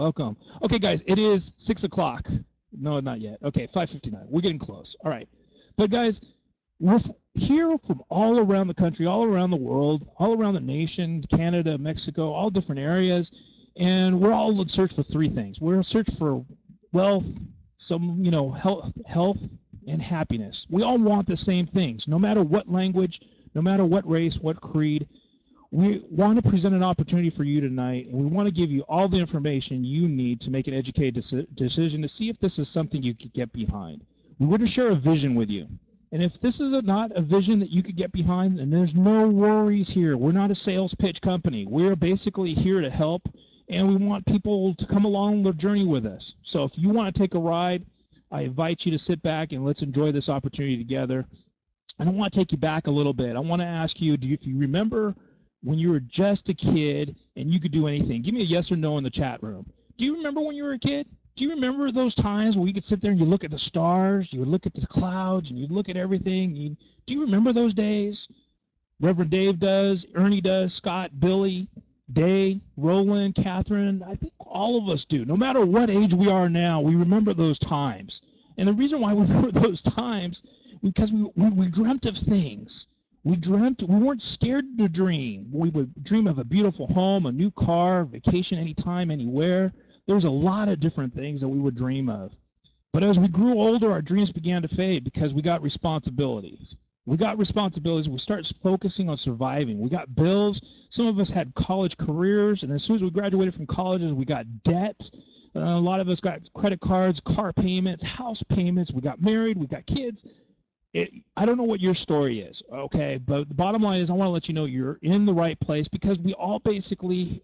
Welcome. Okay, guys, it is 6 o'clock. No, not yet. Okay, 5:59. We're getting close. All right. But, guys, we're here from all around the country, all around the world, all around the nation, Canada, Mexico, all different areas, and we're all in search for three things. We're in search for wealth, some, health, and happiness. We all want the same things, no matter what language, no matter what race, what creed. We want to present an opportunity for you tonight, and we want to give you all the information you need to make an educated decision to see if this is something you could get behind. We want to share a vision with you. And if this is not a vision that you could get behind, then there's no worries here. We're not a sales pitch company. We're basically here to help, and we want people to come along the journey with us. So if you want to take a ride, I invite you to sit back and let's enjoy this opportunity together. And I want to take you back a little bit. I want to ask you, if you remember when you were just a kid and you could do anything? Give me a yes or no in the chat room. Do you remember when you were a kid? Do you remember those times where you could sit there and you look at the stars, you would look at the clouds, and you'd look at everything? Do you remember those days? Reverend Dave does, Ernie does, Scott, Billy, Day, Roland, Catherine. I think all of us do. No matter what age we are now, we remember those times. And the reason why we remember those times is because we dreamt of things. We weren't scared to dream. We would dream of a beautiful home, a new car, vacation anytime, anywhere. There was a lot of different things that we would dream of. But as we grew older, our dreams began to fade because we got responsibilities. We started focusing on surviving. We got bills. Some of us had college careers, and as soon as we graduated from colleges, we got debt. A lot of us got credit cards, car payments, house payments. We got married. We got kids. I don't know what your story is, okay, but the bottom line is I want to let you know you're in the right place, because we all basically,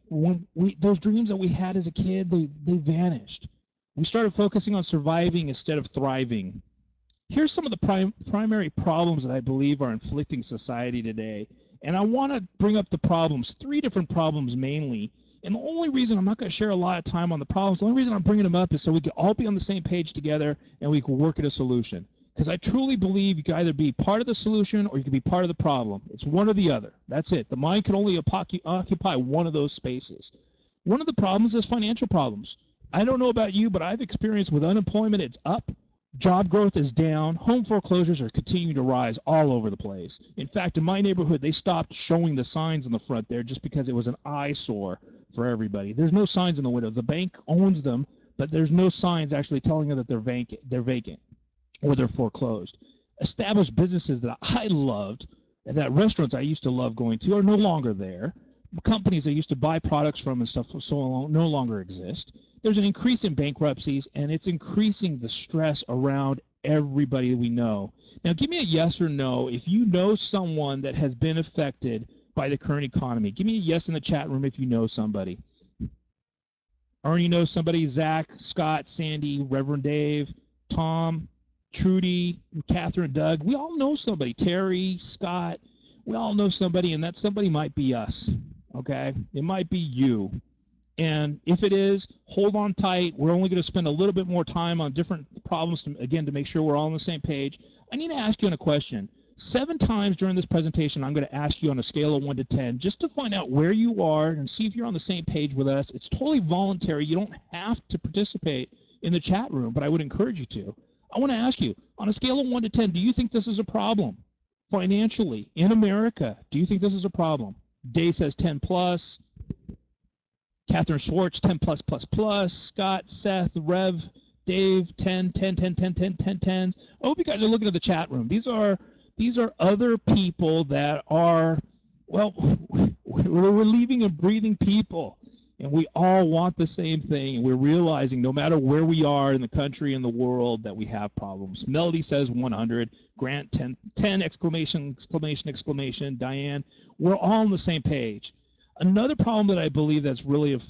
those dreams that we had as a kid, they vanished. We started focusing on surviving instead of thriving. Here's some of the primary problems that I believe are inflicting society today, and I want to bring up the problems, 3 different problems mainly, and the only reason I'm not going to share a lot of time on the problems, the only reason I'm bringing them up is so we can all be on the same page together and we can work at a solution. Because I truly believe you can either be part of the solution or you can be part of the problem. It's one or the other. That's it. The mind can only occupy one of those spaces. One of the problems is financial problems. I don't know about you, but I've experienced with unemployment, it's up. Job growth is down. Home foreclosures are continuing to rise all over the place. In fact, in my neighborhood, they stopped showing the signs in the front there just because it was an eyesore for everybody. There's no signs in the windows. The bank owns them, but there's no signs actually telling them that they're vacant. Or they're foreclosed. Established businesses that I loved, and that restaurants I used to love going to, are no longer there. Companies I used to buy products from and stuff no longer exist. There's an increase in bankruptcies, and it's increasing the stress around everybody we know. Now, give me a yes or no if you know someone that has been affected by the current economy. Give me a yes in the chat room if you know somebody. Ernie knows somebody, Zach, Scott, Sandy, Reverend Dave, Tom, Trudy, Catherine, Doug. We all know somebody. Terry, Scott. We all know somebody, and that somebody might be us, okay? It might be you. And if it is, hold on tight. We're only going to spend a little bit more time on different problems, to make sure we're all on the same page. I need to ask you a question. 7 times during this presentation, I'm going to ask you on a scale of 1 to 10 just to find out where you are and see if you're on the same page with us. It's totally voluntary. You don't have to participate in the chat room, but I would encourage you to. I want to ask you, on a scale of 1 to 10, do you think this is a problem? Financially, in America, do you think this is a problem? Day says 10 plus. Catherine Schwartz, 10 plus plus plus. Scott, Seth, Rev, Dave, 10, 10, 10, 10, 10, 10, 10. I hope you guys are looking at the chat room. These are other people that are, well, we're living and breathing people. And we all want the same thing, and we're realizing no matter where we are in the country and the world that we have problems. Melody says 100, Grant 10 exclamation, exclamation, exclamation, Diane, we're all on the same page. Another problem that I believe that's really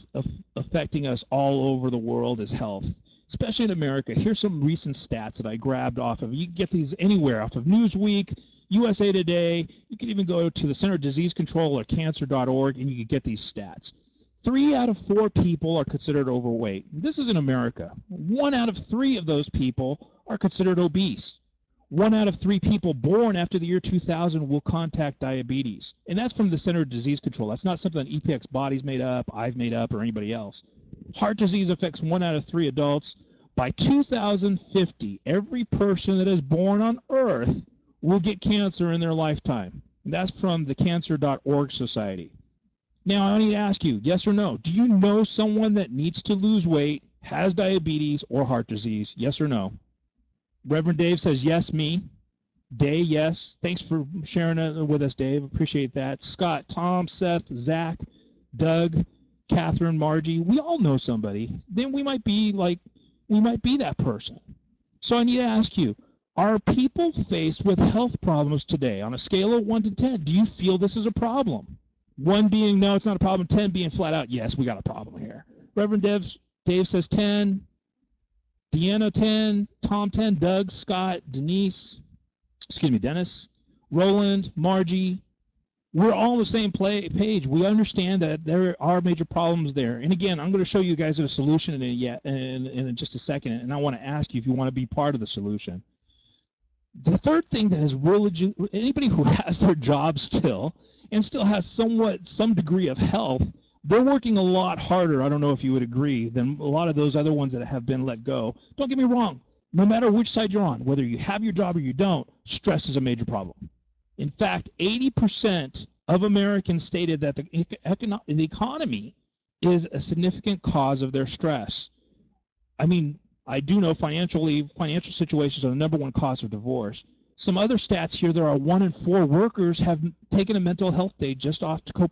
affecting us all over the world is health, especially in America. Here's some recent stats that I grabbed off of. You can get these anywhere, off of Newsweek, USA Today. You can even go to the Center of Disease Control or cancer.org, and you can get these stats. 3 out of 4 people are considered overweight. This is in America. 1 out of 3 of those people are considered obese. 1 out of 3 people born after the year 2000 will contact diabetes. And that's from the Center of Disease Control. That's not something that EPX Body's made up, I've made up, or anybody else. Heart disease affects 1 out of 3 adults. By 2050, every person that is born on Earth will get cancer in their lifetime. And that's from the cancer.org society. Now, I need to ask you, yes or no, do you know someone that needs to lose weight, has diabetes, or heart disease? Yes or no? Reverend Dave says, yes, me. Day, yes. Thanks for sharing it with us, Dave. Appreciate that. Scott, Tom, Seth, Zach, Doug, Catherine, Margie. We all know somebody. Then we might be that person. So I need to ask you, are people faced with health problems today? On a scale of 1 to 10, do you feel this is a problem? 1 being, no, it's not a problem. 10 being flat out, yes, we got a problem here. Reverend Dave says 10. Deanna 10. Tom 10. Doug, Scott, Denise, Dennis, Roland, Margie. We're all on the same page. We understand that there are major problems there. And again, I'm going to show you guys a solution in just a second, and I want to ask you if you want to be part of the solution. The third thing that has really, anybody who has their job still and still has some degree of health, they're working a lot harder, I don't know if you would agree, than a lot of those other ones that have been let go. Don't get me wrong. No matter which side you're on, whether you have your job or you don't, stress is a major problem. In fact, 80% of Americans stated that the economy is a significant cause of their stress. I mean, I do know financial situations are the #1 cause of divorce. Some other stats here, there are 1 in 4 workers have taken a mental health day just off to cope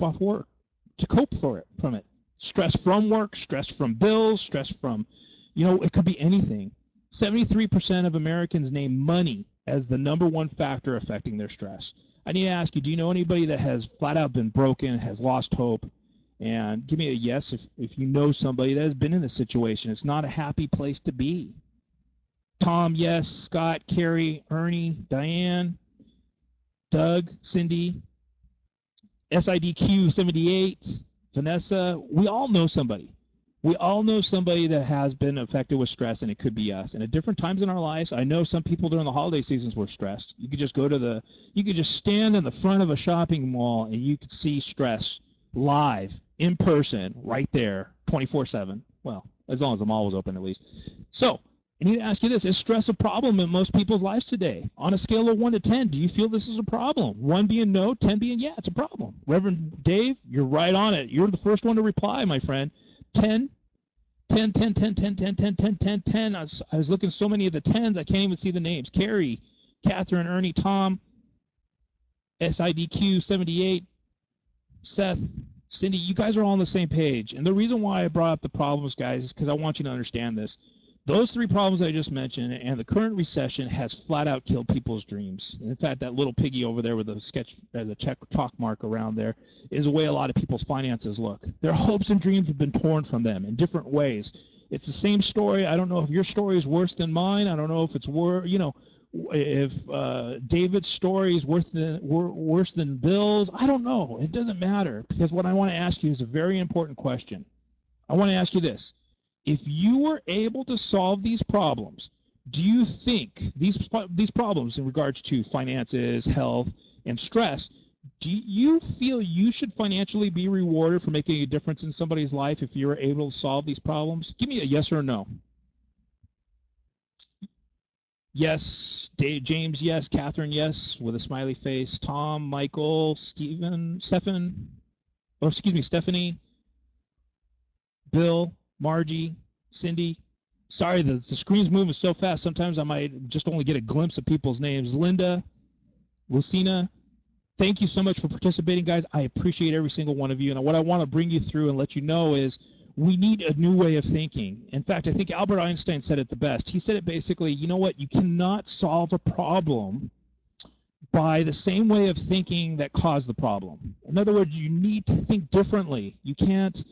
from it. Stress from work, stress from bills, stress from, it could be anything. 73% of Americans name money as the #1 factor affecting their stress. I need to ask you, do you know anybody that has flat out been broken, has lost hope? And give me a yes if you know somebody that has been in this situation. It's not a happy place to be. Tom, yes. Scott, Carrie, Ernie, Diane, Doug, Cindy, SIDQ 78, Vanessa. We all know somebody. We all know somebody that has been affected with stress, and it could be us. And at different times in our lives, I know some people during the holiday seasons were stressed. You could just you could just stand in the front of a shopping mall, and you could see stress live, in person, right there, 24/7. Well, as long as the mall was open, at least. So, I need to ask you this. Is stress a problem in most people's lives today? On a scale of 1 to 10, do you feel this is a problem? 1 being no, 10 being yeah, it's a problem. Reverend Dave, you're right on it. You're the first one to reply, my friend. 10. 10, 10, 10, 10, 10, 10, 10, 10, 10. I was looking at so many of the 10s, I can't even see the names. Carrie, Catherine, Ernie, Tom, SIDQ 78, Seth, Cindy, you guys are all on the same page. And the reason why I brought up the problems, guys, is because I want you to understand this. Those 3 problems I just mentioned and the current recession has flat out killed people's dreams. And in fact, that little piggy over there with the chalk mark around there is the way a lot of people's finances look. Their hopes and dreams have been torn from them in different ways. It's the same story. I don't know if your story is worse than mine. I don't know if it's worse, if David's story is worse than Bill's. I don't know. It doesn't matter, because what I want to ask you is a very important question. I want to ask you this. If you were able to solve these problems, do you think these problems in regards to finances, health, and stress, do you feel you should financially be rewarded for making a difference in somebody's life if you were able to solve these problems? Give me a yes or a no. Yes. James, yes. Catherine, yes, with a smiley face. Tom, Michael, Stephanie, Bill, Margie, Cindy. Sorry, the screen's moving so fast, sometimes I might just only get a glimpse of people's names. Linda, Lucina, thank you so much for participating, guys. I appreciate every single one of you. And what I want to bring you through and let you know is we need a new way of thinking. In fact, I think Albert Einstein said it the best. He said it basically, you know what, you cannot solve a problem by the same way of thinking that caused the problem. In other words, you need to think differently. You can't,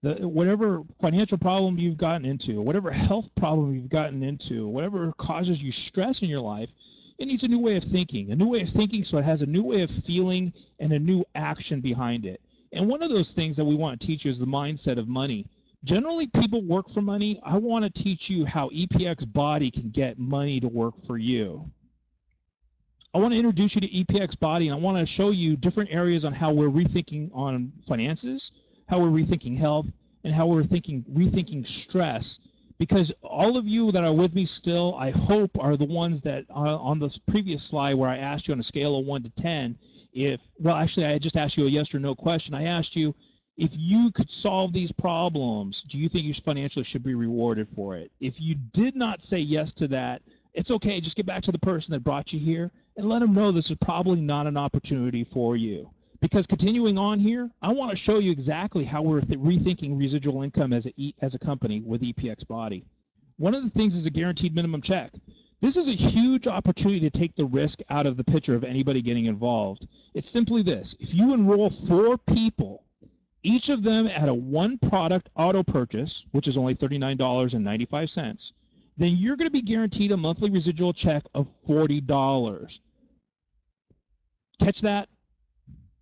whatever financial problem you've gotten into, whatever health problem you've gotten into, whatever causes you stress in your life, it needs a new way of thinking. A new way of thinking so it has a new way of feeling and a new action behind it. And one of those things that we want to teach you is the mindset of money. Generally, people work for money. I want to teach you how EPX Body can get money to work for you. I want to introduce you to EPX Body, and I want to show you different areas on how we're rethinking on finances, how we're rethinking health, and how we're rethinking stress. Because all of you that are with me still, I hope, are the ones that on this previous slide where I asked you on a scale of 1 to 10, well, actually, I just asked you a yes or no question. I asked you, if you could solve these problems, do you think you financially should be rewarded for it? If you did not say yes to that, it's okay. Just get back to the person that brought you here and let them know this is probably not an opportunity for you. Because continuing on here, I want to show you exactly how we're rethinking residual income as a company with EPX Body. One of the things is a guaranteed minimum check. This is a huge opportunity to take the risk out of the picture of anybody getting involved. It's simply this. If you enroll 4 people, each of them at a one-product auto purchase, which is only $39.95, then you're going to be guaranteed a monthly residual check of $40. Catch that?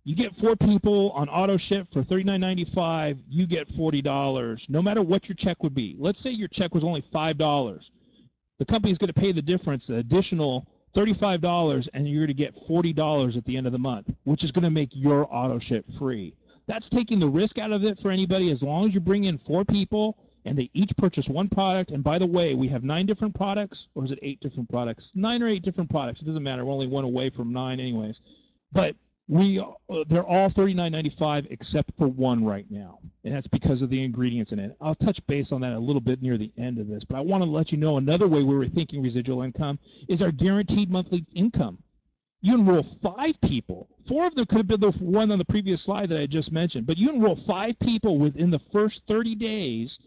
You get 4 people on auto ship for $39.95, you get $40, no matter what your check would be. Let's say your check was only $5. The company's going to pay the difference, the additional $35, and you're going to get $40 at the end of the month, which is going to make your auto ship free. That's taking the risk out of it for anybody as long as you bring in 4 people and they each purchase one product. And by the way, we have 9 different products, or is it 8 different products? 9 or 8 different products. It doesn't matter. We're only one away from 9 anyways. But they're all $39.95 except for one right now, and that's because of the ingredients in it. I'll touch base on that a little bit near the end of this, but I want to let you know another way we were thinking residual income is our guaranteed monthly income. You enroll 5 people. 4 of them could have been the one on the previous slide that I just mentioned, but you enroll 5 people within the first 30 days,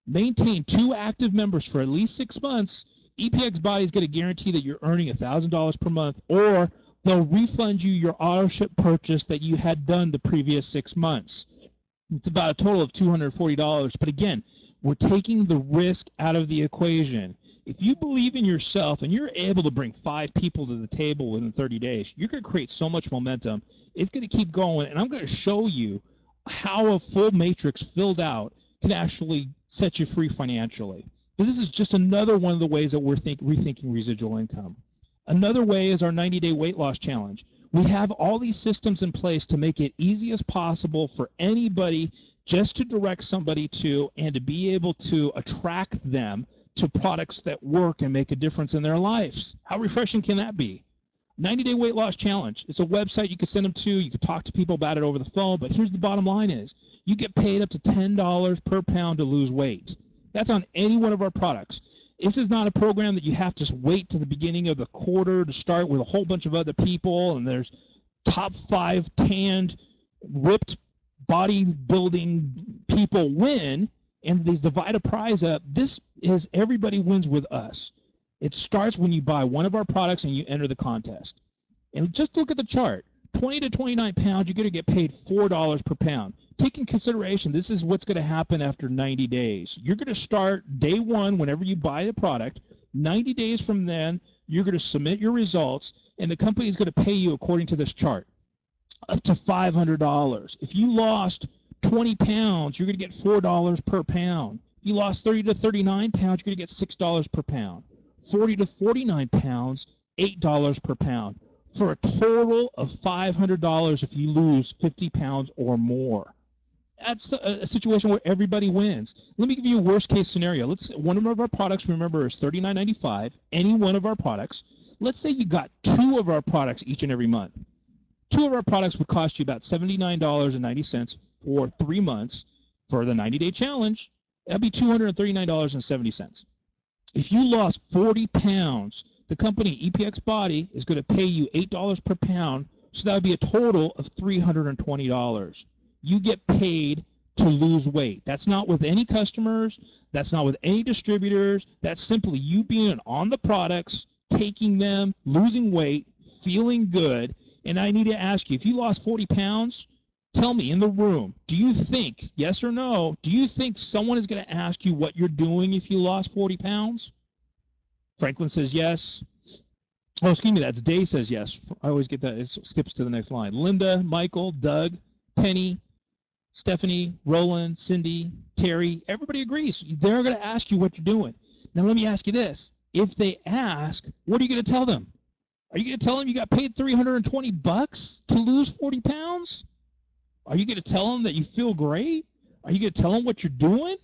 maintain 2 active members for at least 6 months, EPX Body is going to guarantee that you're earning $1,000 per month, or they'll refund you your auto ship purchase that you had done the previous 6 months. It's about a total of $240. But again, we're taking the risk out of the equation. If you believe in yourself and you're able to bring 5 people to the table within 30 days, you're going to create so much momentum. It's going to keep going. And I'm going to show you how a full matrix filled out can actually set you free financially. But this is just another one of the ways that we're rethinking residual income. Another way is our 90-day weight loss challenge. We have all these systems in place to make it easy as possible for anybody just to direct somebody to and to be able to attract them to products that work and make a difference in their lives. How refreshing can that be? 90-day weight loss challenge. It's a website you can send them to. You can talk to people about it over the phone. But here's the bottom line is you get paid up to $10 per pound to lose weight. That's on any one of our products. This is not a program that you have to wait to the beginning of the quarter to start with a whole bunch of other people, and there's top 5 tanned, ripped bodybuilding people win, and they divide a prize up. This is everybody wins with us. It starts when you buy one of our products and you enter the contest. And just look at the chart. 20 to 29 pounds, you're going to get paid $4 per pound. Take in consideration, this is what's going to happen after 90 days. You're going to start day 1 whenever you buy the product. 90 days from then, you're going to submit your results, and the company is going to pay you according to this chart, up to $500. If you lost 20 pounds, you're going to get $4 per pound. If you lost 30 to 39 pounds, you're going to get $6 per pound. 40 to 49 pounds, $8 per pound, for a total of $500 if you lose 50 pounds or more. That's a situation where everybody wins. Let me give you a worst-case scenario. One of our products, remember, is $39.95, any one of our products. Let's say you got 2 of our products each and every month. 2 of our products would cost you about $79.90 for 3 months. For the 90-day challenge, that would be $239.70. If you lost 40 pounds, the company, EPX Body, is going to pay you $8 per pound, so that would be a total of $320. You get paid to lose weight. That's not with any customers. That's not with any distributors. That's simply you being on the products, taking them, losing weight, feeling good. And I need to ask you, if you lost 40 pounds, tell me in the room, do you think, yes or no, do you think someone is going to ask you what you're doing if you lost 40 pounds? Franklin says yes. Oh, excuse me, that's Dave says yes. I always get that. It skips to the next line. Linda, Michael, Doug, Penny, Stephanie, Roland, Cindy, Terry, everybody agrees. They're going to ask you what you're doing. Now let me ask you this. If they ask, what are you going to tell them? Are you going to tell them you got paid $320 to lose 40 pounds? Are you going to tell them that you feel great? Are you going to tell them what you're doing?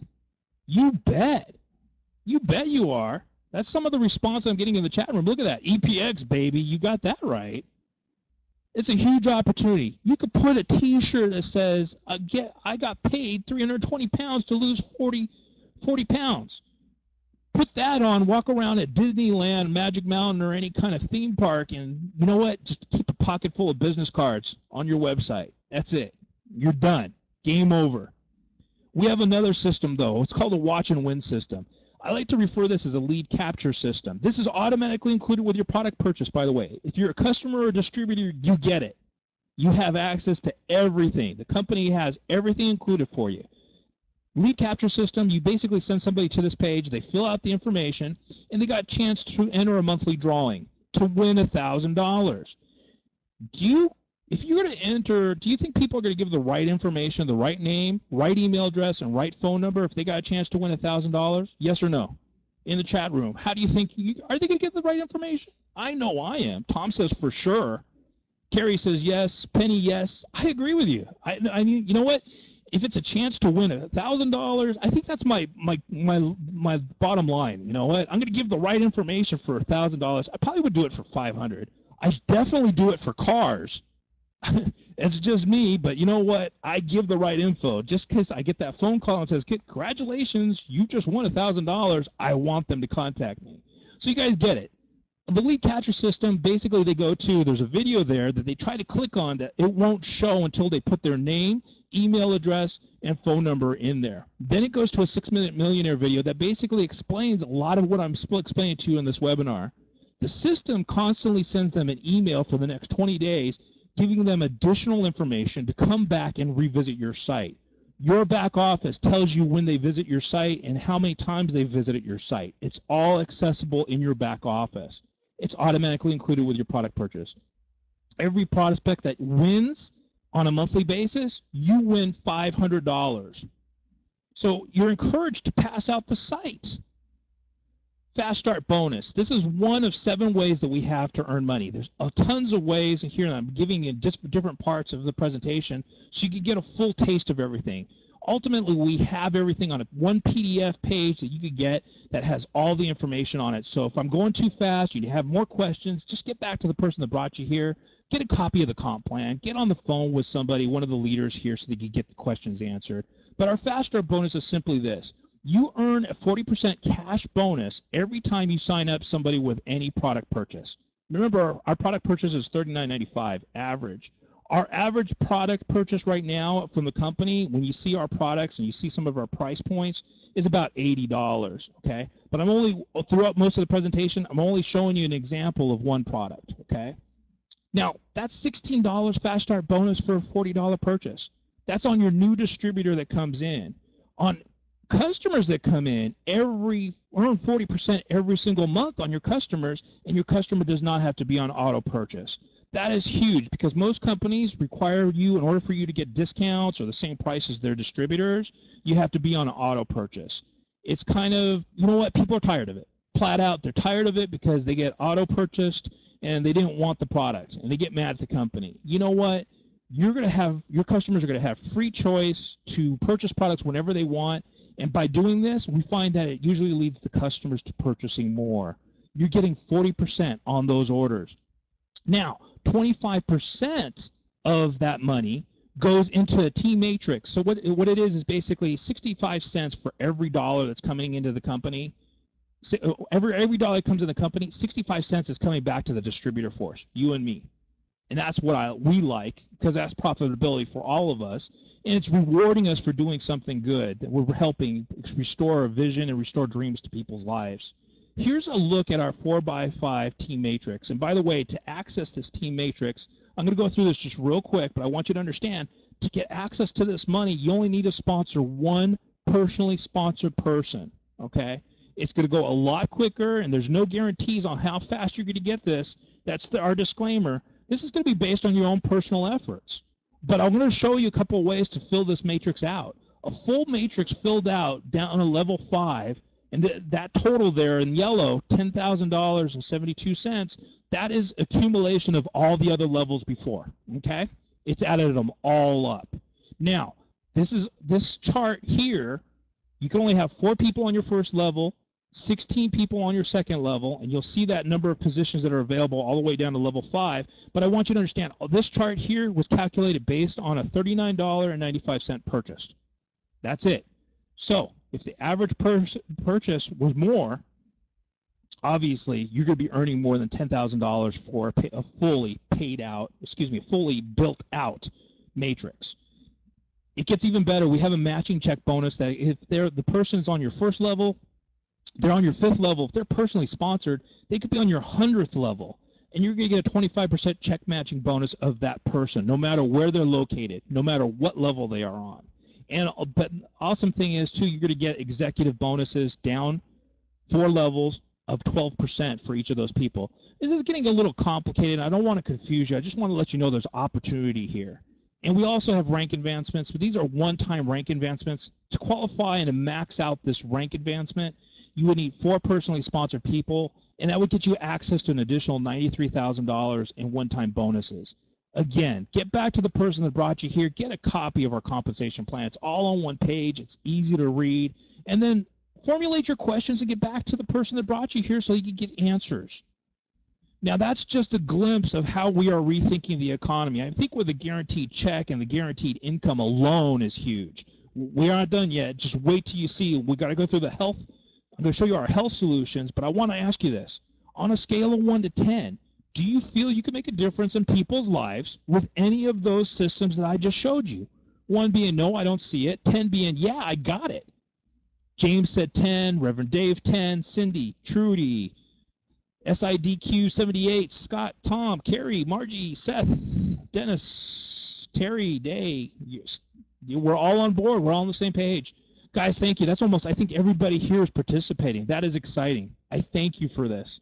You bet. You bet you are. That's some of the response I'm getting in the chat room. Look at that. EPX, baby. You got that right. It's a huge opportunity. You could put a T-shirt that says, I got paid 320 pounds to lose 40 pounds. Put that on, walk around at Disneyland, Magic Mountain, or any kind of theme park, and you know what? Just keep a pocket full of business cards on your website. That's it. You're done. Game over. We have another system, though. It's called a watch and win system. I like to refer to this as a lead capture system. This is automatically included with your product purchase, by the way. If you're a customer or a distributor, you get it. You have access to everything. The company has everything included for you. Lead capture system, you basically send somebody to this page, they fill out the information, and they got a chance to enter a monthly drawing to win $1,000. If you're going to enter, do you think people are going to give the right information, the right name, right email address, and right phone number if they got a chance to win $1,000? Yes or no? In the chat room, how do you think, are they going to give the right information? I know I am. Tom says for sure. Carrie says yes. Penny, yes. I agree with you. I mean, you know what? If it's a chance to win $1,000, I think that's my bottom line. You know what? I'm going to give the right information for $1,000. I probably would do it for $500. I definitely do it for cars. It's just me, but you know what? I give the right info. Just because I get that phone call and says, congratulations, you just won $1,000, I want them to contact me. So you guys get it. The lead capture system, basically they go to, there's a video there that they try to click on that it won't show until they put their name, email address, and phone number in there. Then it goes to a 6-minute millionaire video that basically explains a lot of what I'm explaining to you in this webinar. The system constantly sends them an email for the next 20 days giving them additional information to come back and revisit your site. Your back office tells you when they visit your site and how many times they visited your site. It's all accessible in your back office. It's automatically included with your product purchase. Every prospect that wins on a monthly basis, you win $500. So you're encouraged to pass out the site. Fast Start bonus. This is one of 7 ways that we have to earn money. There's tons of ways, and here I'm giving you just different parts of the presentation so you can get a full taste of everything. Ultimately, we have everything on one PDF page that you could get that has all the information on it. So if I'm going too fast, you have more questions, just get back to the person that brought you here, get a copy of the comp plan, get on the phone with somebody, one of the leaders here, so that you get the questions answered. But our Fast Start bonus is simply this. You earn a 40% cash bonus every time you sign up somebody with any product purchase. Remember, our product purchase is $39.95 average. Our average product purchase right now from the company, when you see our products and you see some of our price points, is about $80, okay? But I'm only, throughout most of the presentation, I'm only showing you an example of one product, okay? Now, that's $16 Fast Start bonus for a $40 purchase. That's on your new distributor that comes in. On customers that come in, earn 40% every single month on your customers, and your customer does not have to be on auto purchase. That is huge because most companies require you, in order for you to get discounts or the same price as their distributors, you have to be on auto purchase. It's kind of, you know what, people are tired of it. Flat out, they're tired of it because they get auto purchased and they didn't want the product and they get mad at the company. You know what? You're going to have, your customers are going to have free choice to purchase products whenever they want. And by doing this, we find that it usually leads the customers to purchasing more. You're getting 40% on those orders. Now, 25% of that money goes into a Team Matrix. So what it is basically 65 cents for every dollar that's coming into the company. Every dollar that comes in the company, 65 cents is coming back to the distributor force, you and me. And that's what we like, because that's profitability for all of us. And it's rewarding us for doing something good, that we're helping restore a vision and restore dreams to people's lives. Here's a look at our 4x5 Team Matrix. And by the way, to access this Team Matrix, I'm going to go through this just real quick, but I want you to understand, to get access to this money, you only need to sponsor one personally sponsored person, okay? It's going to go a lot quicker, and there's no guarantees on how fast you're going to get this. That's our disclaimer. This is going to be based on your own personal efforts. But I'm going to show you a couple of ways to fill this matrix out. A full matrix filled out down to level 5, and that total there in yellow, $10,000.72, that is accumulation of all the other levels before, okay? It's added them all up. Now, This chart here, you can only have 4 people on your first level, 16 people on your second level, and you'll see that number of positions that are available all the way down to level 5. But I want you to understand, this chart here was calculated based on a $39.95 purchase. That's it. So if the average purchase was more, obviously you're going to be earning more than $10,000 for a fully fully built out matrix. It gets even better. We have a matching check bonus that if the person's on your first level, they're on your 5th level. If they're personally sponsored, they could be on your 100th level, and you're going to get a 25% check matching bonus of that person, no matter where they're located, no matter what level they are on. And but the awesome thing is too, you're going to get executive bonuses down 4 levels of 12% for each of those people. This is getting a little complicated. I don't want to confuse you. I just want to let you know there's opportunity here. And we also have rank advancements, but these are one-time rank advancements. To qualify and to max out this rank advancement, you would need 4 personally sponsored people, and that would get you access to an additional $93,000 in one-time bonuses. Again, get back to the person that brought you here. Get a copy of our compensation plan. It's all on one page. It's easy to read. And then formulate your questions and get back to the person that brought you here so you can get answers. Now, that's just a glimpse of how we are rethinking the economy. I think with the guaranteed check and the guaranteed income alone is huge. We aren't done yet. Just wait till you see. We've got to go through the health. I'm going to show you our health solutions, but I want to ask you this. On a scale of 1 to 10, do you feel you can make a difference in people's lives with any of those systems that I just showed you? 1 being, no, I don't see it. 10 being, yeah, I got it. James said 10, Reverend Dave 10, Cindy, Trudy, SIDQ 78, Scott, Tom, Carrie, Margie, Seth, Dennis, Terry, Day. We're all on board. We're all on the same page. Guys, thank you. That's almost, I think everybody here is participating. That is exciting. I thank you for this.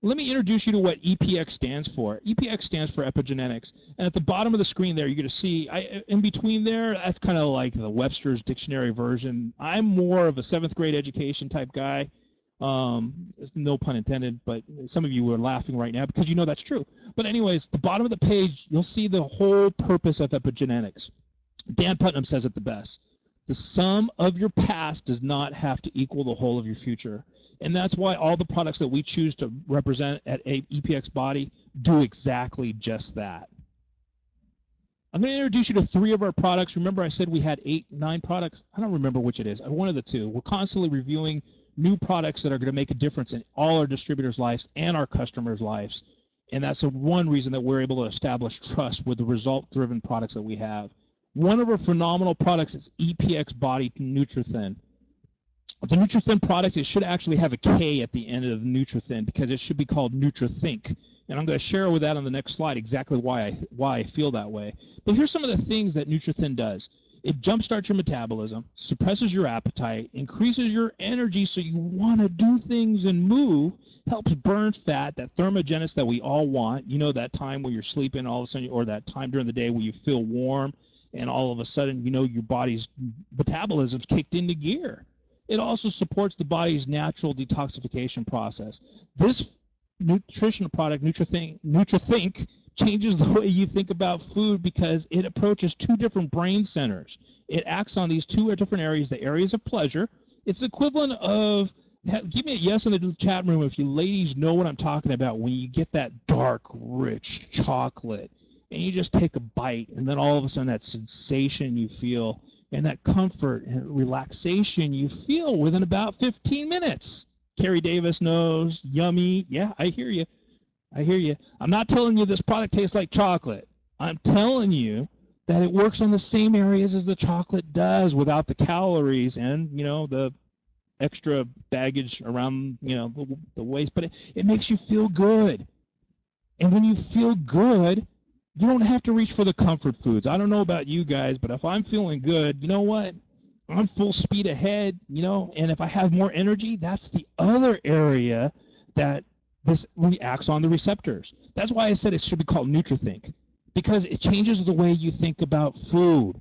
Let me introduce you to what EPX stands for. EPX stands for epigenetics. And at the bottom of the screen there, you're going to see, in between there, that's kind of like the Webster's Dictionary version. I'm more of a 7th grade education type guy. No pun intended, but some of you are laughing right now because you know that's true. But anyways, the bottom of the page, you'll see the whole purpose of epigenetics. Dan Putnam says it the best. The sum of your past does not have to equal the whole of your future. And that's why all the products that we choose to represent at EPX Body do exactly just that. I'm going to introduce you to 3 of our products. Remember I said we had 8, 9 products? I don't remember which it is. One of the 2. We're constantly reviewing new products that are going to make a difference in all our distributors' lives and our customers' lives. And that's one reason that we're able to establish trust with the result-driven products that we have. One of our phenomenal products is EPX Body Nutrithin. The Nutrithin product, it should actually have a K at the end of Nutrithin because it should be called NutriThink. And I'm going to share with that on the next slide exactly why I feel that way. But here's some of the things that Nutrithin does. It jumpstarts your metabolism, suppresses your appetite, increases your energy so you want to do things and move, helps burn fat, that thermogenesis that we all want. You know, that time where you're sleeping all of a sudden, or that time during the day where you feel warm and all of a sudden, you know, your body's metabolism's kicked into gear. It also supports the body's natural detoxification process. This nutritional product, NutriThink, changes the way you think about food because it approaches 2 different brain centers. It acts on these 2 different areas, the areas of pleasure. It's the equivalent of, give me a yes in the chat room if you ladies know what I'm talking about, when you get that dark, rich chocolate and you just take a bite and then all of a sudden that sensation you feel and that comfort and relaxation you feel within about 15 minutes. Carrie Davis knows, yummy. Yeah, I hear you. I hear you. I'm not telling you this product tastes like chocolate. I'm telling you that it works on the same areas as the chocolate does without the calories and, you know, the extra baggage around, you know, the waist. But it makes you feel good. And when you feel good, you don't have to reach for the comfort foods. I don't know about you guys, but if I'm feeling good, you know what? I'm full speed ahead, you know, and if I have more energy, that's the other area that this reacts on the receptors. That's why I said it should be called NutriThink, because it changes the way you think about food.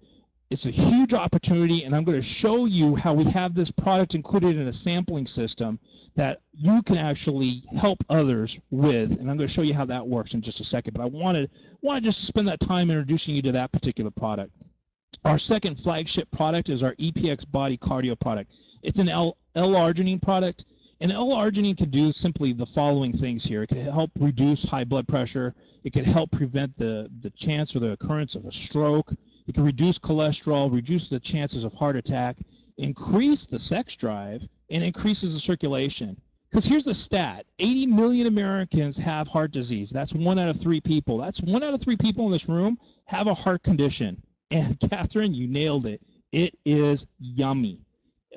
It's a huge opportunity, and I'm going to show you how we have this product included in a sampling system that you can actually help others with, and I'm going to show you how that works in just a second. But I wanted just to spend that time introducing you to that particular product. Our second flagship product is our EPX Body Cardio product. It's an L-arginine product, and L-arginine can do simply the following things here. It can help reduce high blood pressure. It can help prevent the chance or the occurrence of a stroke. It can reduce cholesterol, reduce the chances of heart attack, increase the sex drive, and increases the circulation. Because here's the stat, 80 million Americans have heart disease. That's 1 out of 3 people. That's 1 out of 3 people in this room have a heart condition. And Catherine, you nailed it. It is yummy.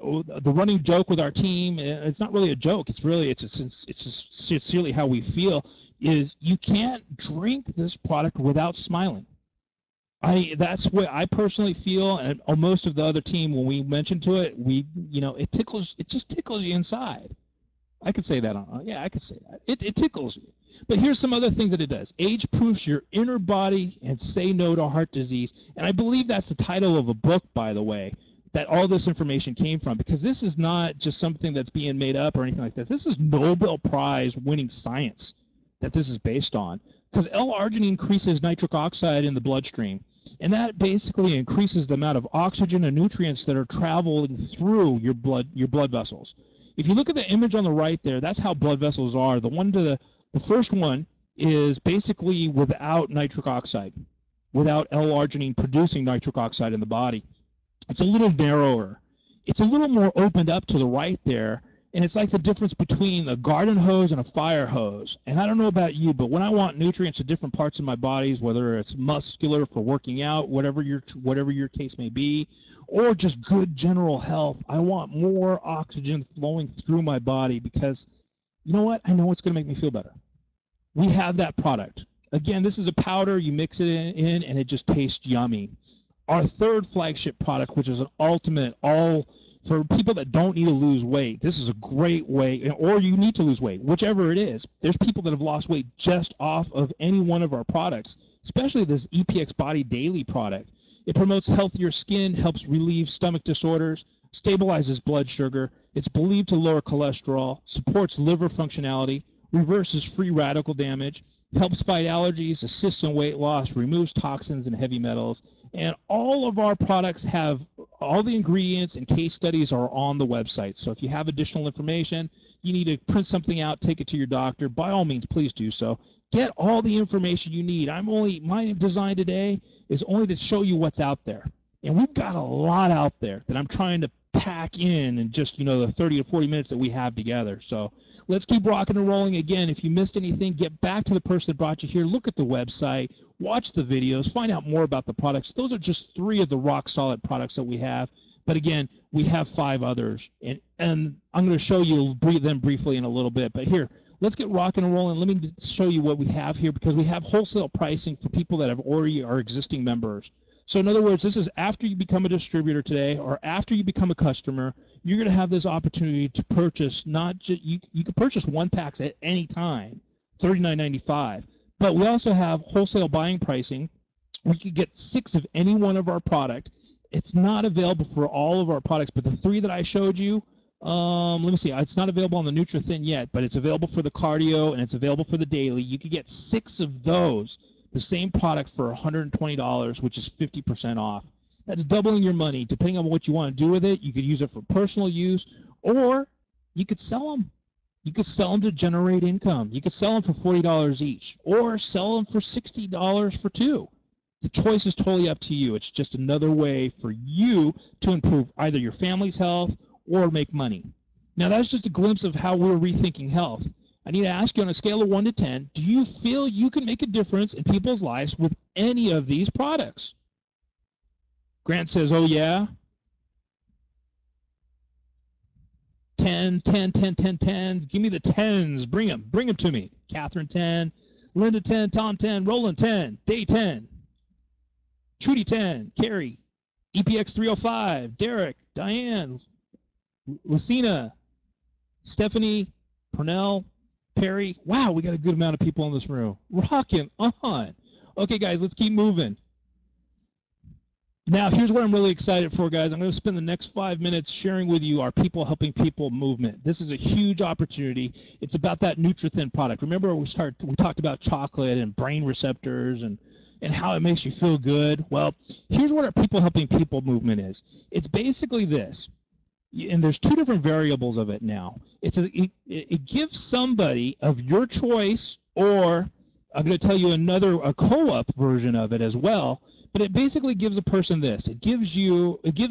The running joke with our team, it's not really a joke, it's just sincerely how we feel, is you can't drink this product without smiling. That's what I personally feel, and most of the other team, when we mention to it, it just tickles you inside. I could say that yeah, I could say that. It tickles you. But here's some other things that it does. Age-proofs your inner body and say no to heart disease. And I believe that's the title of a book, by the way, that all this information came from, because this is not just something that's being made up or anything like that. This is Nobel Prize winning science that this is based on, because L-arginine increases nitric oxide in the bloodstream, and that basically increases the amount of oxygen and nutrients that are traveling through your blood vessels. If you look at the image on the right there, that's how blood vessels are. The first one is basically without nitric oxide, without L-arginine producing nitric oxide in the body. It's a little narrower. It's a little more opened up to the right there, and it's like the difference between a garden hose and a fire hose. And I don't know about you, but when I want nutrients to different parts of my bodies, whether it's muscular for working out, whatever your case may be, or just good general health, I want more oxygen flowing through my body, because you know what? I know it's going to make me feel better. We have that product. Again, this is a powder. You mix it in and it just tastes yummy. Our third flagship product, which is an ultimate for people that don't need to lose weight, this is a great way, or you need to lose weight, whichever it is. There's people that have lost weight just off of any one of our products, especially this EPX Body Daily product. It promotes healthier skin, helps relieve stomach disorders, stabilizes blood sugar. It's believed to lower cholesterol, supports liver functionality, reverses free radical damage, helps fight allergies, assists in weight loss, removes toxins and heavy metals. And all of our products have all the ingredients, and case studies are on the website. So if you have additional information, you need to print something out, take it to your doctor, by all means, please do so. Get all the information you need. My design today is only to show you what's out there. And we've got a lot out there that I'm trying to pack in just, the 30 to 40 minutes that we have together. So let's keep rocking and rolling. Again, if you missed anything, get back to the person that brought you here. Look at the website. Watch the videos. Find out more about the products. Those are just 3 of the rock-solid products that we have. But again, we have 5 others. And I'm going to show you them briefly in a little bit. But here, let's get rocking and rolling. Let me show you what we have here, because we have wholesale pricing for people that have already are existing members. So in other words, this is after you become a distributor today, or after you become a customer, you're going to have this opportunity to purchase you can purchase 1 packs at any time, $39.95. But we also have wholesale buying pricing. We could get 6 of any one of our product. It's not available for all of our products, but the 3 that I showed you, let me see. It's not available on the NutriThin yet, but it's available for the cardio and it's available for the daily. You could get 6 of those, the same product, for $120, which is 50% off. That's doubling your money. Depending on what you want to do with it, you could use it for personal use, or you could sell them. You could sell them to generate income. You could sell them for $40 each, or sell them for $60 for 2. The choice is totally up to you. It's just another way for you to improve either your family's health or make money. Now, that's just a glimpse of how we're rethinking health. I need to ask you, on a scale of 1 to 10, do you feel you can make a difference in people's lives with any of these products? Grant says, oh yeah. 10, 10, 10, 10, 10. Give me the 10s. Bring them to me. Catherine 10, Linda 10, Tom 10, Roland 10, Day 10, Trudy 10, Carrie, EPX 305, Derek, Diane, Lucina, Stephanie, Purnell, Perry. Wow, we got a good amount of people in this room. Rocking on. Okay, guys, let's keep moving. Now, here's what I'm really excited for, guys. I'm going to spend the next 5 minutes sharing with you our People Helping People movement. This is a huge opportunity. It's about that NutriThin product. Remember, we talked about chocolate and brain receptors and and how it makes you feel good. Well, here's what our people helping people movement is. It's basically this, and there's two different variables of it now. It gives somebody of your choice, or I'm going to tell you a co-op version of it as well, but it basically gives a person this. It gives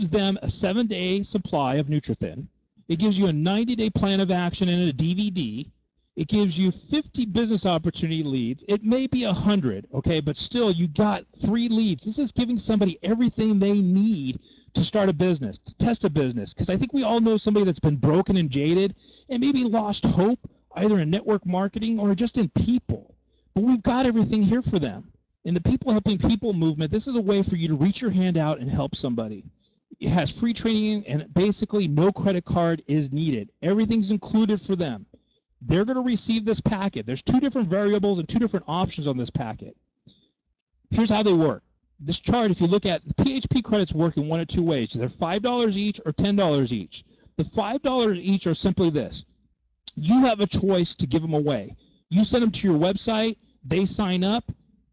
them a 7-day supply of Nutrithin. It gives you a 90-day plan of action and a DVD. It gives you 50 business opportunity leads. It may be 100, okay, but still you got 3 leads. This is giving somebody everything they need to start a business, to test a business, because I think we all know somebody that's been broken and jaded and maybe lost hope either in network marketing or just in people. But we've got everything here for them. In the People Helping People movement, this is a way for you to reach your hand out and help somebody. It has free training, and basically no credit card is needed. Everything's included for them. They're going to receive this packet. There's 2 different variables and 2 different options on this packet. Here's how they work. This chart, if you look at, the PHP credits work in one of 2 ways. They're $5 each or $10 each. The $5 each are simply this. You have a choice to give them away. You send them to your website, they sign up,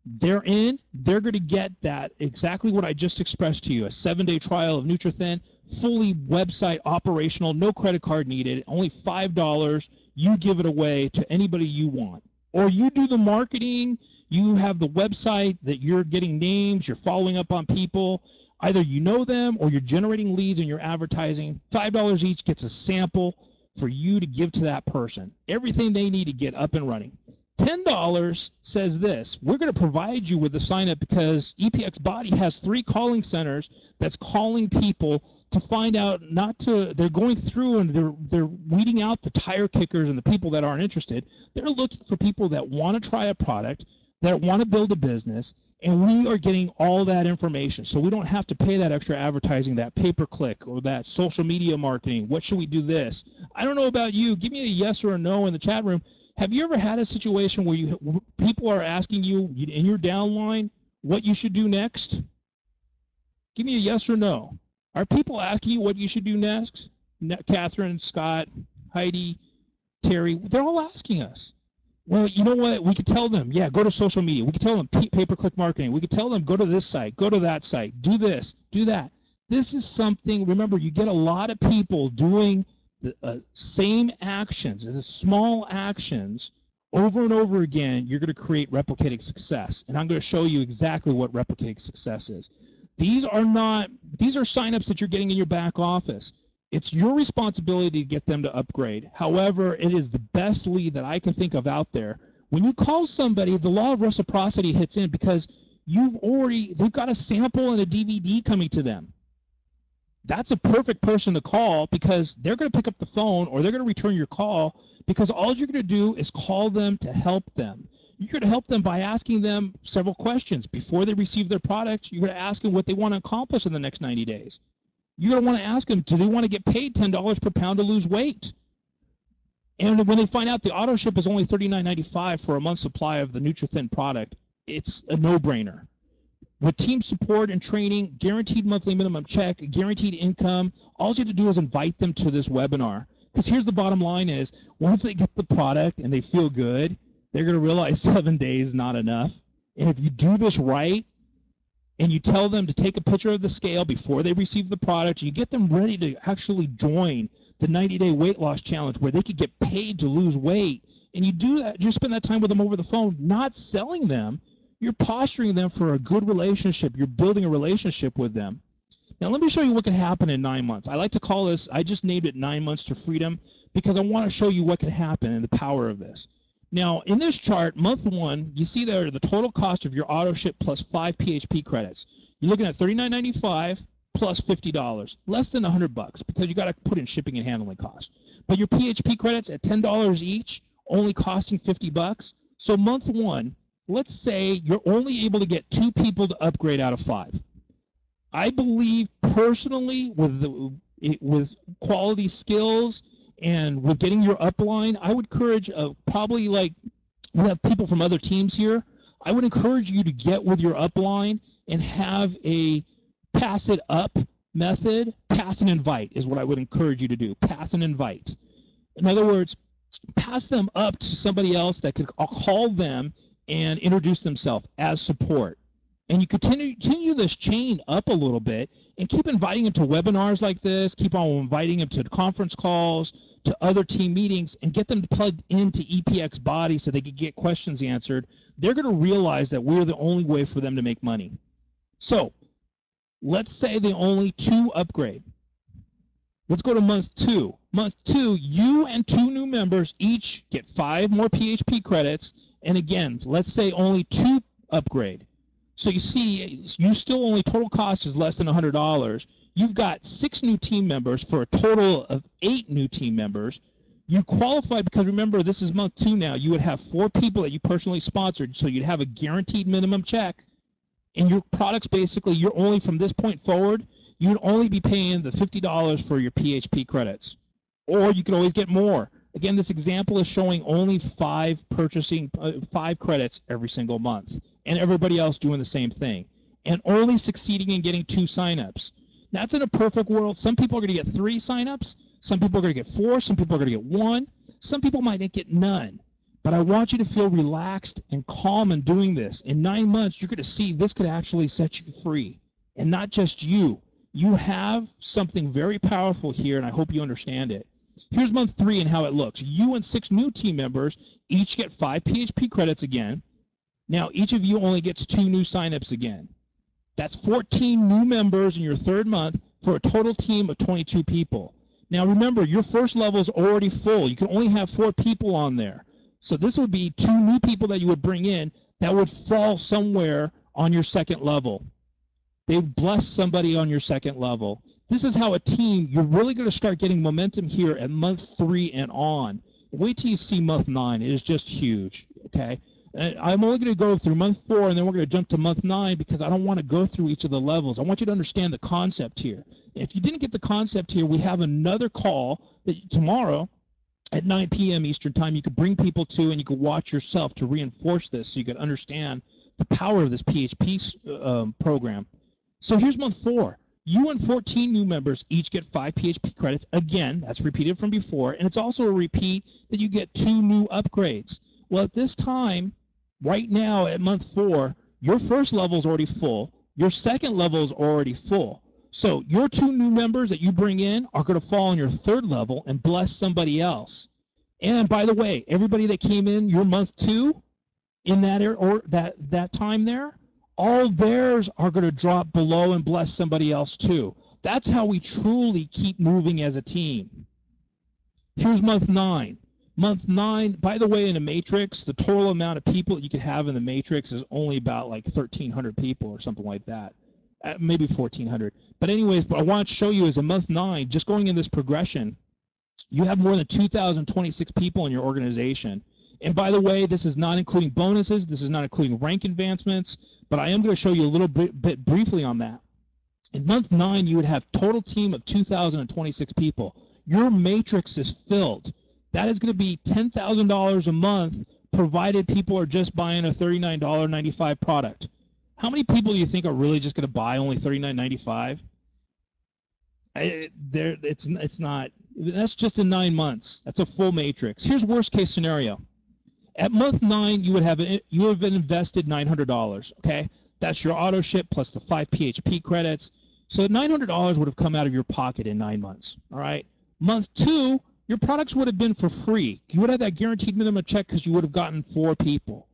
they're in, they're going to get that, exactly what I just expressed to you, a 7-day trial of Nutrithin, fully website operational, no credit card needed, only $5. You give it away to anybody you want. Or you do the marketing, you have the website that you're getting names, you're following up on people, either you know them or you're generating leads and you're advertising. $5 each gets a sample for you to give to that person. Everything they need to get up and running. $10 says this: we're going to provide you with the sign up because EPX Body has 3 calling centers that's calling people to find out they're going through and they're weeding out the tire kickers and the people that aren't interested. They're looking for people that want to try a product, that want to build a business, and we are getting all that information. So we don't have to pay that extra advertising, that pay-per-click, or that social media marketing. What should we do this? I don't know about you. Give me a yes or a no in the chat room. Have you ever had a situation where people are asking you in your downline what you should do next? Give me a yes or no. Are people asking you what you should do next? Catherine, Scott, Heidi, Terry, they're all asking us. Well, you know what? We could tell them, yeah, go to social media. We could tell them pay-per-click marketing. We could tell them, go to this site, go to that site, do this, do that. This is something, remember, you get a lot of people doing the same actions, the small actions, over and over again. You're going to create replicating success. And I'm going to show you exactly what replicating success is. These are signups that you're getting in your back office. It's your responsibility to get them to upgrade. However, it is the best lead that I can think of out there. When you call somebody, the law of reciprocity hits in because they've got a sample and a DVD coming to them. That's a perfect person to call because they're going to pick up the phone or they're going to return your call because all you're going to do is call them to help them. You're going to help them by asking them several questions. Before they receive their product, you're going to ask them what they want to accomplish in the next 90 days. You're going to want to ask them, do they want to get paid $10 per pound to lose weight? And when they find out the auto ship is only $39.95 for a month's supply of the Nutrithin product, it's a no-brainer. With team support and training, guaranteed monthly minimum check, guaranteed income, all you have to do is invite them to this webinar. Because here's the bottom line is, once they get the product and they feel good, they're going to realize 7 days is not enough. And if you do this right, and you tell them to take a picture of the scale before they receive the product, you get them ready to actually join the 90-day weight loss challenge where they could get paid to lose weight. And you do that, you spend that time with them over the phone, not selling them. You're posturing them for a good relationship. You're building a relationship with them. Now let me show you what can happen in 9 months. I like to call this, I just named it 9 months to freedom because I want to show you what can happen and the power of this. Now, in this chart, month 1, you see there the total cost of your auto ship plus 5 PHP credits. You're looking at $39.95 plus $50, less than $100 because you got to put in shipping and handling costs. But your PHP credits at $10 each, only costing $50. So month 1, let's say you're only able to get 2 people to upgrade out of 5. I believe personally with quality skills and with getting your upline, I would encourage probably like we have people from other teams here. I would encourage you to get with your upline and have a pass it up method. Pass and invite is what I would encourage you to do. Pass and invite. In other words, pass them up to somebody else that could call them and introduce themselves as support. And you continue this chain up a little bit and keep inviting them to webinars like this, keep on inviting them to conference calls, to other team meetings, and get them plugged into EPX Body so they can get questions answered. They're going to realize that we're the only way for them to make money. So let's say they only 2 upgrade. Let's go to month 2. Month 2, you and 2 new members each get 5 more PHP credits. And again, let's say only 2 upgrade. So you see, you still only total cost is less than $100. You've got 6 new team members for a total of 8 new team members. You qualify because remember, this is month 2 now. You would have 4 people that you personally sponsored, so you'd have a guaranteed minimum check. And your products, basically, you're only from this point forward, you would only be paying the $50 for your PHP credits. Or you could always get more. Again, this example is showing only 5 credits every single month, and everybody else doing the same thing, and only succeeding in getting 2 signups. That's in a perfect world. Some people are going to get 3 signups. Some people are going to get 4. Some people are going to get 1. Some people might get none. But I want you to feel relaxed and calm in doing this. In 9 months, you're going to see this could actually set you free, and not just you. You have something very powerful here, and I hope you understand it. Here's month 3 and how it looks. You and 6 new team members each get 5 PHP credits again. Now, each of you only gets 2 new signups again. That's 14 new members in your 3rd month for a total team of 22 people. Now, remember, your first level is already full. You can only have 4 people on there. So this would be 2 new people that you would bring in that would fall somewhere on your 2nd level. They bless somebody on your 2nd level. This is how a team, you're really going to start getting momentum here at month 3 and on. Wait till you see month 9. It is just huge, okay? I'm only going to go through month 4, and then we're going to jump to month 9 because I don't want to go through each of the levels. I want you to understand the concept here. If you didn't get the concept here, we have another call that tomorrow at 9 p.m. Eastern Time you could bring people to, and you could watch yourself to reinforce this so you could understand the power of this PHP program. So here's month 4. You and 14 new members each get 5 PHP credits. Again, that's repeated from before, and it's also a repeat that you get 2 new upgrades. Well, at this time, right now at month 4, your first level is already full. Your 2nd level is already full. So your 2 new members that you bring in are going to fall on your 3rd level and bless somebody else. And by the way, everybody that came in your month 2 in that time there, all theirs are going to drop below and bless somebody else too. That's how we truly keep moving as a team. Here's month 9. Month 9, by the way, in a matrix, the total amount of people that you could have in the matrix is only about like 1,300 people or something like that. Maybe 1,400. But anyways, what I want to show you is in month 9, just going in this progression, you have more than 2,026 people in your organization. And by the way, this is not including bonuses, this is not including rank advancements, but I am going to show you a little bit briefly on that. In month 9, you would have total team of 2,026 people. Your matrix is filled. That is going to be $10,000 a month, provided people are just buying a $39.95 product. How many people do you think are really just going to buy only $39.95? It's not. That's just in 9 months. That's a full matrix. Here's worst case scenario. At month 9, you would have invested $900. Okay, that's your auto ship plus the 5 PHP credits. So $900 would have come out of your pocket in 9 months. All right. Month 2, your products would have been for free. You would have that guaranteed minimum check because you would have gotten 4 people.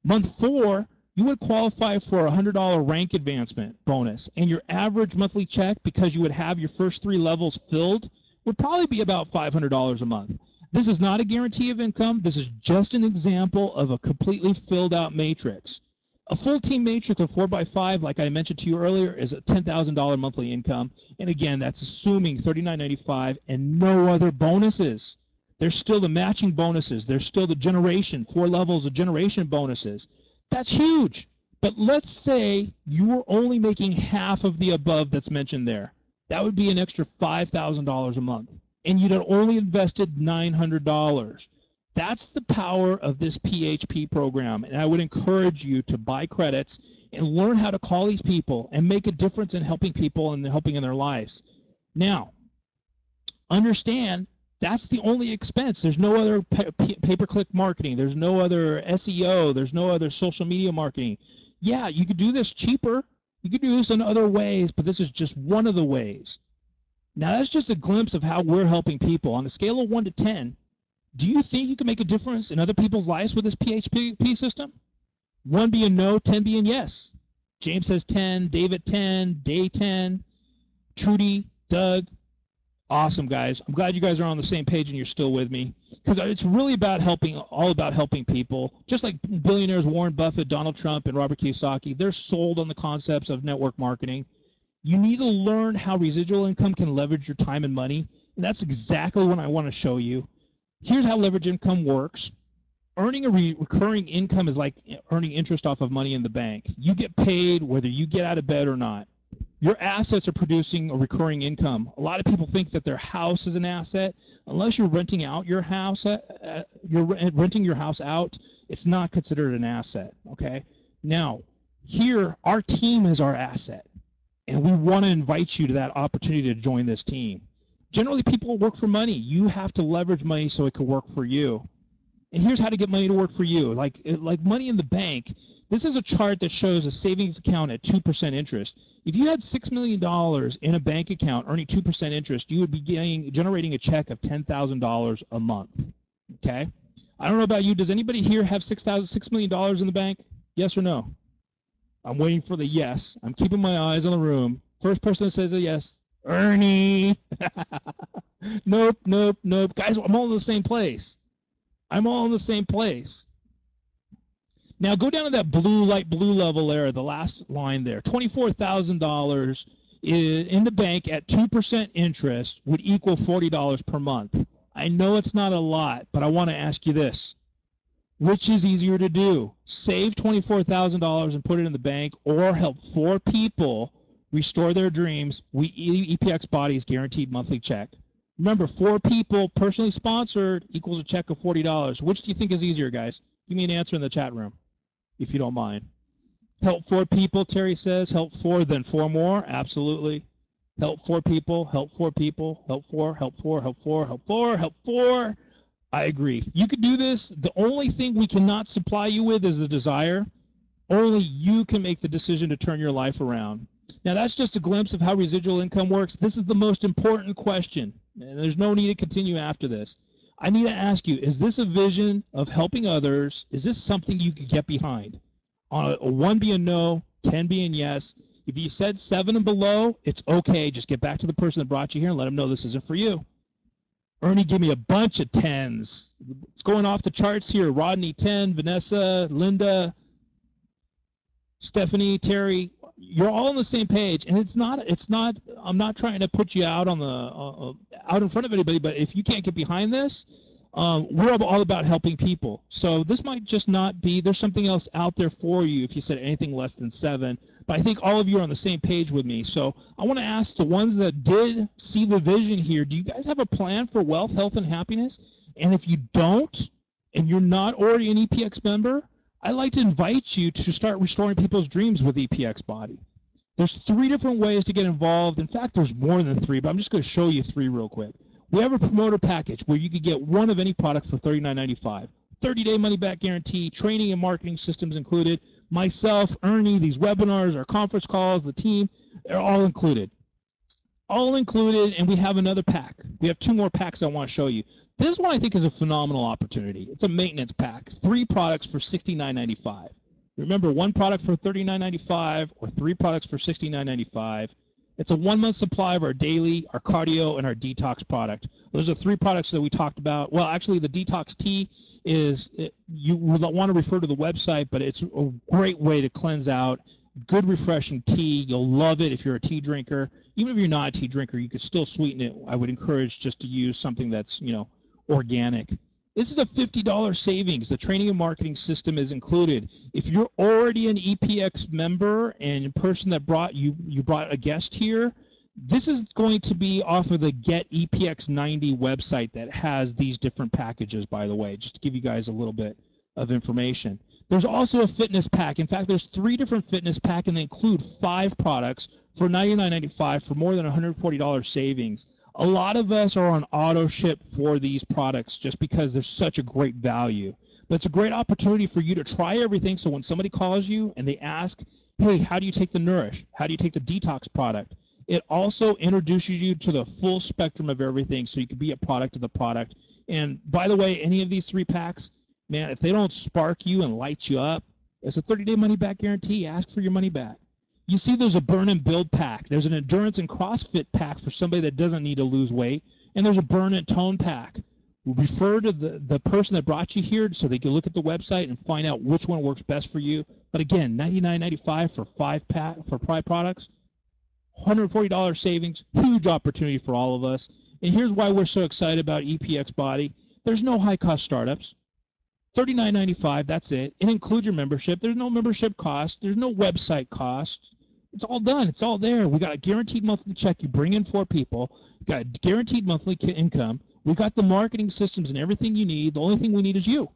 Month 4, you would qualify for a $100 rank advancement bonus, and your average monthly check, because you would have your first 3 levels filled, would probably be about $500 a month. This is not a guarantee of income. This is just an example of a completely filled out matrix. A full team matrix of 4x5, like I mentioned to you earlier, is a $10,000 monthly income. And again, that's assuming $39.95 and no other bonuses. There's still the matching bonuses. There's still the generation, 4 levels of generation bonuses. That's huge. But let's say you were only making half of the above that's mentioned there. That would be an extra $5,000 a month. And you'd have only invested $900. That's the power of this PHP program. And I would encourage you to buy credits and learn how to call these people and make a difference in helping people and helping in their lives. Now, understand that's the only expense. There's no other pay-per-click marketing. There's no other SEO. There's no other social media marketing. Yeah, you could do this cheaper. You could do this in other ways, but this is just one of the ways. Now, that's just a glimpse of how we're helping people. On a scale of 1 to 10, do you think you can make a difference in other people's lives with this PHP system? 1 being no, 10 being yes. James says 10, David 10, Day 10, Trudy, Doug. Awesome, guys. I'm glad you guys are on the same page and you're still with me, because it's really about helping, all about helping people. Just like billionaires Warren Buffett, Donald Trump, and Robert Kiyosaki, they're sold on the concepts of network marketing. You need to learn how residual income can leverage your time and money, and that's exactly what I want to show you. Here's how leverage income works. Earning a recurring income is like earning interest off of money in the bank. You get paid whether you get out of bed or not. Your assets are producing a recurring income. A lot of people think that their house is an asset. Unless you're renting out your house, renting your house out, it's not considered an asset, okay? Now, here, our team is our asset, and we want to invite you to that opportunity to join this team. Generally, people work for money. You have to leverage money so it can work for you. And here's how to get money to work for you. Like money in the bank, this is a chart that shows a savings account at 2% interest. If you had $6 million in a bank account earning 2% interest, you would be generating a check of $10,000 a month. Okay? I don't know about you. Does anybody here have $6 million in the bank? Yes or no? I'm waiting for the yes. I'm keeping my eyes on the room. First person that says a yes, Ernie. Nope, nope, nope. Guys, I'm all in the same place. I'm all in the same place. Now go down to that blue, light blue level there, the last line there. $24,000 in the bank at 2% interest would equal $40 per month. I know it's not a lot, but I want to ask you this. Which is easier to do? Save $24,000 and put it in the bank, or help 4 people restore their dreams? EPX Body's guaranteed monthly check. Remember, 4 people personally sponsored equals a check of $40. Which do you think is easier, guys? Give me an answer in the chat room, if you don't mind. Help 4 people, Terry says. Help 4, then 4 more. Absolutely. Help 4 people, help 4 people, help 4, help 4, help 4, help 4, help 4. I agree. You could do this. The only thing we cannot supply you with is the desire. Only you can make the decision to turn your life around. Now, that's just a glimpse of how residual income works. This is the most important question, and there's no need to continue after this. I need to ask you, is this a vision of helping others? Is this something you could get behind? On a 1 being no, 10 being yes. If you said 7 and below, it's okay. Just get back to the person that brought you here and let them know this isn't for you. Ernie, give me a bunch of 10s. It's going off the charts here. Rodney, 10. Vanessa, Linda, Stephanie, Terry. You're all on the same page, and it's not. I'm not trying to put you out on the out in front of anybody, but if you can't get behind this, we're all about helping people. So this might just not be. There's something else out there for you if you said anything less than 7. But I think all of you are on the same page with me. So I want to ask the ones that did see the vision here. Do you guys have a plan for wealth, health, and happiness? And if you don't, and you're not already an EPX member, I'd like to invite you to start restoring people's dreams with EPX Body. There's 3 different ways to get involved. In fact, there's more than 3, but I'm just going to show you 3 real quick. We have a promoter package where you could get one of any product for $39.95. 30-day money-back guarantee, training and marketing systems included. Myself, Ernie, these webinars, our conference calls, the team, they're all included. All included, and we have another pack. We have 2 more packs I want to show you. This one I think is a phenomenal opportunity. It's a maintenance pack. 3 products for $69.95. Remember, 1 product for $39.95 or 3 products for $69.95. It's a 1-month supply of our daily, our cardio, and our detox product. Those are 3 products that we talked about. Well, actually, the detox tea is, you will want to refer to the website, but it's a great way to cleanse out. Good, refreshing tea. You'll love it if you're a tea drinker. Even if you're not a tea drinker, you could still sweeten it. I would encourage just to use something that's, organic. This is a $50 savings. The training and marketing system is included. If you're already an EPX member and a person that brought you brought a guest here, this is going to be off of the Get EPX 90 website that has these different packages, by the way, just to give you guys a little bit of information. There's also a fitness pack. In fact, there's 3 different fitness packs, and they include 5 products for $99.95 for more than $140 savings. A lot of us are on auto ship for these products just because they're such a great value. But it's a great opportunity for you to try everything, so when somebody calls you and they ask, hey, how do you take the Nourish? How do you take the Detox product? It also introduces you to the full spectrum of everything, so you can be a product of the product. And by the way, any of these 3 packs, man, if they don't spark you and light you up, it's a 30-day money-back guarantee. Ask for your money back. You see there's a burn and build pack. There's an endurance and CrossFit pack for somebody that doesn't need to lose weight. And there's a burn and tone pack. Refer to the person that brought you here so they can look at the website and find out which one works best for you. But again, $99.95 for 5 products, $140 savings, huge opportunity for all of us. And here's why we're so excited about EPX Body. There's no high-cost startups. $39.95, that's it. It includes your membership. There's no membership cost. There's no website cost. It's all done. It's all there. We got a guaranteed monthly check. You bring in 4 people. You got a guaranteed monthly income. We got the marketing systems and everything you need. The only thing we need is you.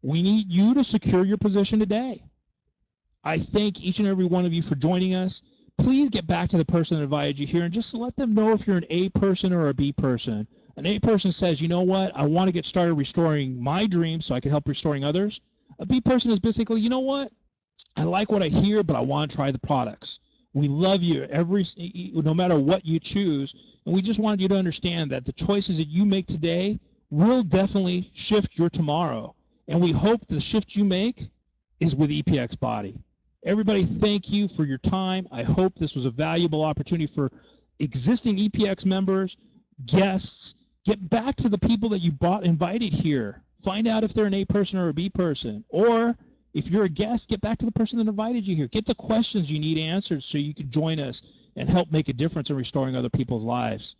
We need you to secure your position today. I thank each and every one of you for joining us. Please get back to the person that invited you here and just let them know if you're an A person or a B person. An A person says, you know what, I want to get started restoring my dreams so I can help restoring others. A B person is basically, you know what, I like what I hear, but I want to try the products. We love you no matter what you choose, and we just wanted you to understand that the choices that you make today will definitely shift your tomorrow. And we hope the shift you make is with EPX Body. Everybody, thank you for your time. I hope this was a valuable opportunity for existing EPX members, guests. Get back to the people that you invited here. Find out if they're an A person or a B person. Or if you're a guest, get back to the person that invited you here. Get the questions you need answered so you can join us and help make a difference in restoring other people's lives.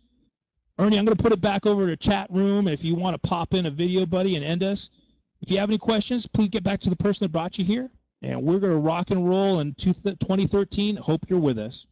Ernie, I'm going to put it back over to chat room. If you want to pop in a video, buddy, and end us. If you have any questions, please get back to the person that brought you here. And we're going to rock and roll in 2013. Hope you're with us.